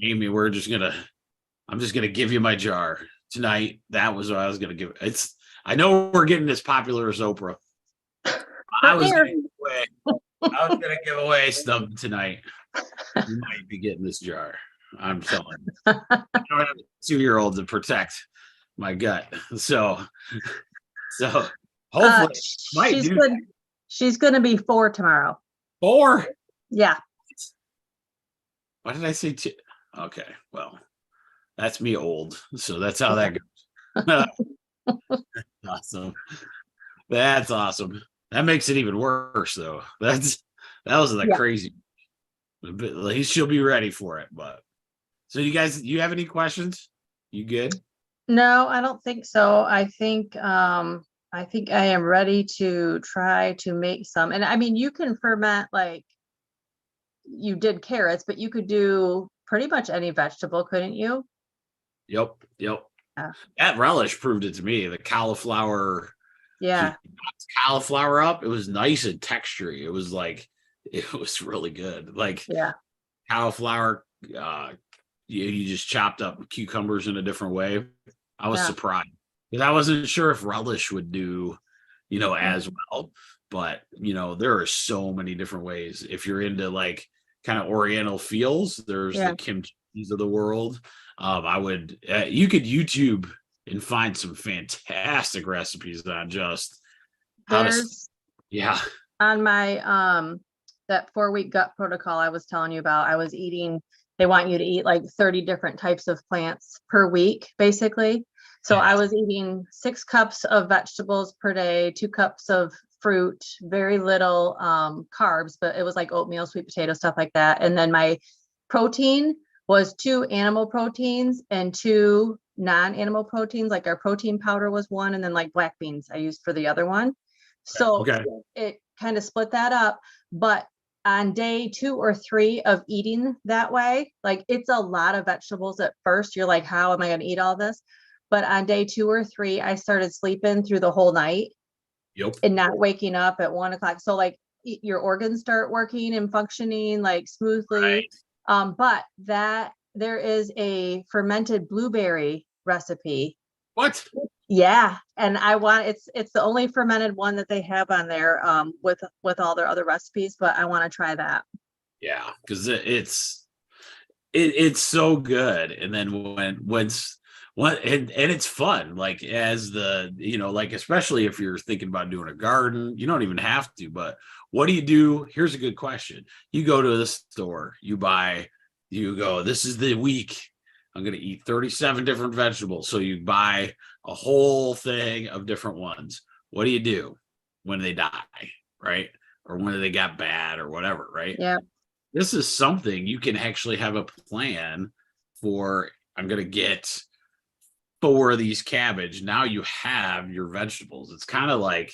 Amy, I'm just gonna give you my jar tonight. That was what I was gonna give. I know we're getting as popular as Oprah. I was gonna give away some tonight. You might be getting this jar. I'm telling you. I don't have a 2-year-old to protect my gut. So hopefully she's gonna be 4 tomorrow. 4? Yeah. Why did I say 2? Okay, well, that's me old. So that's how that goes. Awesome. That's awesome. That makes it even worse, though. That was crazy. But at least she'll be ready for it. But so you have any questions? You good? No, I don't think so. I think I am ready to try to make some. And I mean, you can ferment, like you did carrots, but you could do pretty much any vegetable, couldn't you? Yep. Yeah. That relish proved it to me. The cauliflower. Yeah. Cauliflower up. It was nice and textury. It was really good. Like cauliflower. You just chopped up cucumbers in a different way. I was surprised because I wasn't sure if relish would do, as well. But there are so many different ways. If you're into like kind of Oriental feels, there's the kimchis of the world. You could YouTube and find some fantastic recipes on just on my that 4-week gut protocol I was telling you about. I was eating, they want you to eat like 30 different types of plants per week, basically. So I was eating 6 cups of vegetables per day, 2 cups of fruit, very little carbs, but it was like oatmeal, sweet potato, stuff like that. And then my protein was 2 animal proteins and 2 non-animal proteins. Like our protein powder was 1, and then like black beans I used for the other one. So it kind of split that up. But on day 2 or 3 of eating that way, like it's a lot of vegetables at first. You're like, how am I going to eat all this? But on day 2 or 3, I started sleeping through the whole night and not waking up at 1 o'clock. So like your organs start working and functioning like smoothly. Right. But there is a fermented blueberry recipe. What? Yeah. And it's the only fermented one that they have on there with all their other recipes, but I want to try that. Yeah, because it's so good. And then and it's fun, like as like especially if you're thinking about doing a garden, you don't even have to, but what do you do? Here's a good question. You go to the store, you go, this is the week I'm going to eat 37 different vegetables. So you buy a whole thing of different ones. What do you do when they die, right? Or when they got bad or whatever, right? Yeah. This is something you can actually have a plan for. I'm going to get 4 of these cabbage. Now you have your vegetables. It's kind of like,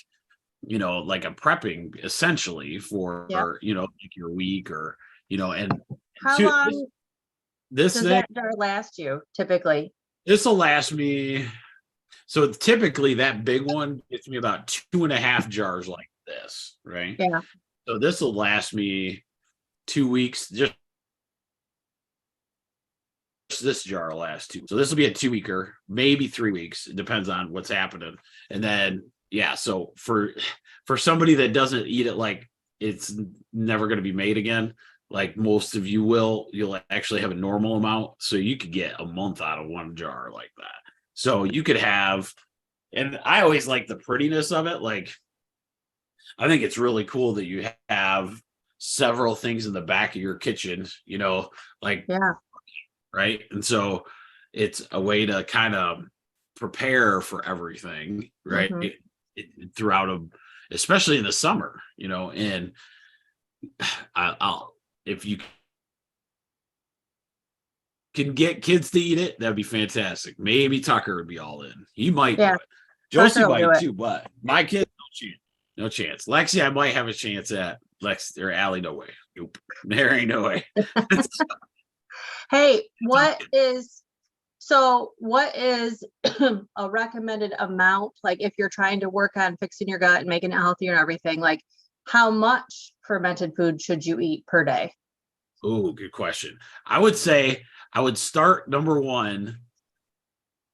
like a prepping essentially for, like your week or, and how long does that jar last you typically? This will last me. So typically that big one gets me about 2.5 jars like this, right? Yeah. So this will last me 2 weeks. Just this jar will last 2. So this will be a 2-weeker, maybe 3 weeks. It depends on what's happening. And then, so for somebody that doesn't eat it like it's never going to be made again, like most of you will, you'll actually have a normal amount. So you could get a month out of one jar like that. So you could have, and I always like the prettiness of it. Like, I think it's really cool that you have several things in the back of your kitchen, like, Yeah. right. And so it's a way to kind of prepare for everything, right? Mhm. Throughout especially in the summer, and I'll if you can get kids to eat it, that'd be fantastic. Maybe Tucker would be all in. He might do Yeah. it. Josie Tucker will do might it. too, but my kids, no chance. Lexi, I might have a chance at. Lex or Allie, no way. Nope. There ain't no way. Hey, what is a recommended amount? Like if you're trying to work on fixing your gut and making it healthier and everything, like how much fermented food should you eat per day? Oh, good question. I would say I would start number one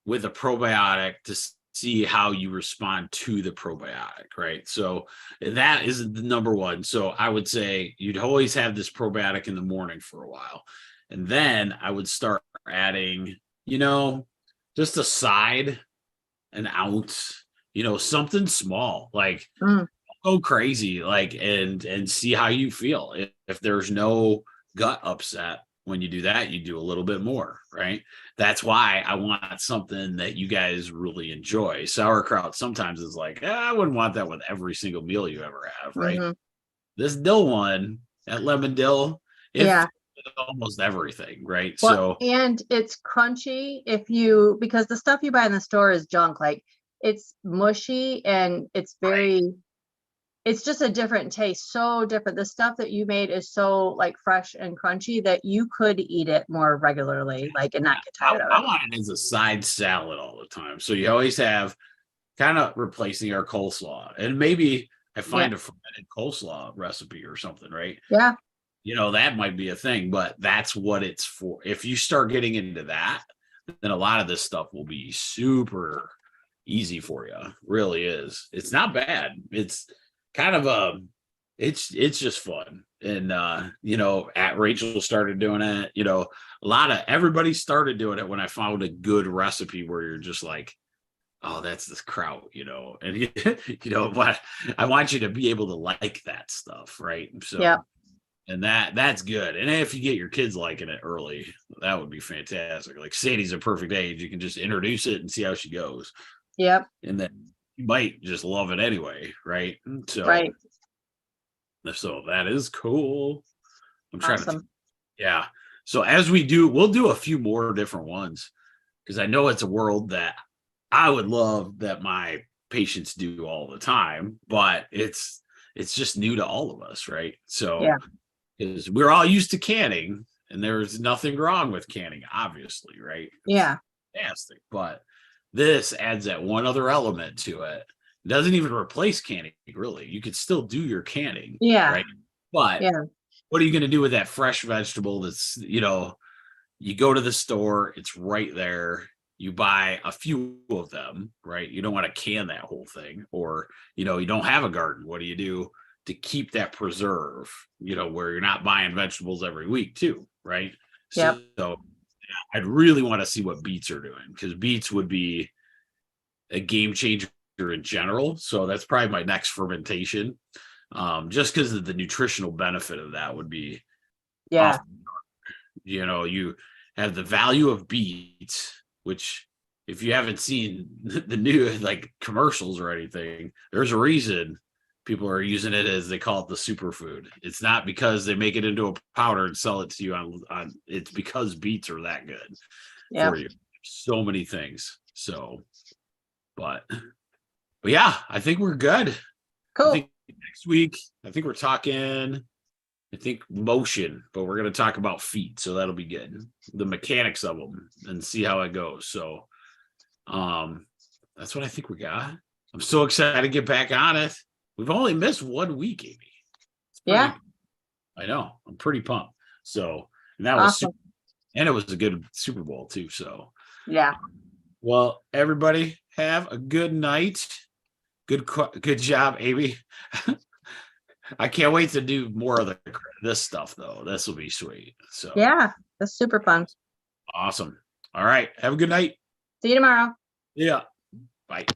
with a probiotic to see how you respond to the probiotic, right? So that is the number one. So I would say you'd always have this probiotic in the morning for a while. And then I would start adding, just a side, an ounce, something small, like go crazy, like, and see how you feel. If there's no gut upset when you do that, you do a little bit more, right? That's why I want something that you guys really enjoy. Sauerkraut sometimes is like, I wouldn't want that with every single meal you ever have, right? Mhm. This dill one, that lemon dill, Yeah. almost everything, right? Well, and it's crunchy because the stuff you buy in the store is junk. Like it's mushy and it's it's just a different taste, so different. The stuff that you made is so like fresh and crunchy that you could eat it more regularly, like, and not get tired of I it. want it as a side salad all the time. So you always have kind of replacing our coleslaw, and maybe I find a fermented coleslaw recipe or something, right? Yeah. That might be a thing, but that's what it's for. If you start getting into that, then a lot of this stuff will be super easy for you. Really is. It's not bad. It's kind of it's just fun. And at Rachel started doing it, a lot of everybody started doing it when I found a good recipe where you're just like, oh, that's this kraut, and but I want you to be able to like that stuff, right? So Yeah. and that's good. And if you get your kids liking it early, that would be fantastic. Like Sadie's a perfect age. You can just introduce it and see how she goes. Yep. And then you might just love it anyway, right? So, Right. So that is cool. I'm trying to Awesome. yeah. So as we'll do a few more different ones because I know it's a world that I would love that my patients do all the time, but it's just new to all of us, right? So Yeah. because we're all used to canning and there's nothing wrong with canning, obviously, right? It's Yeah. fantastic. But this adds that one other element to it. It doesn't even replace canning, really. You could still do your canning, Yeah. right? But Yeah. what are you going to do with that fresh vegetable that's, you go to the store, it's right there. You buy a few of them, right? You don't want to can that whole thing, or, you don't have a garden. What do you do to keep that preserve, where you're not buying vegetables every week too, right? Yep. So I'd really want to see what beets are doing because beets would be a game changer in general. So that's probably my next fermentation. Just because of the nutritional benefit of that would be Yeah. you have the value of beets, which if you haven't seen the new like commercials or anything, there's a reason people are using it as they call it the superfood. It's not because they make it into a powder and sell it to you on it's because beets are that good for you. So many things. So, but yeah, I think we're good. Cool. I think next week, I think we're talking motion, but we're going to talk about feet. So that'll be good. The mechanics of them and see how it goes. So that's what I think we got. I'm so excited to get back on it. We've only missed 1 week, Amy. I know. I'm pretty pumped. So, and that was Awesome. and it was a good Super Bowl too. So, Yeah. Well, everybody have a good night. Good job, Amy. I can't wait to do more of this stuff though. This will be sweet. So Yeah, that's super fun. awesome. All right. Have a good night. See you tomorrow. Yeah. Bye.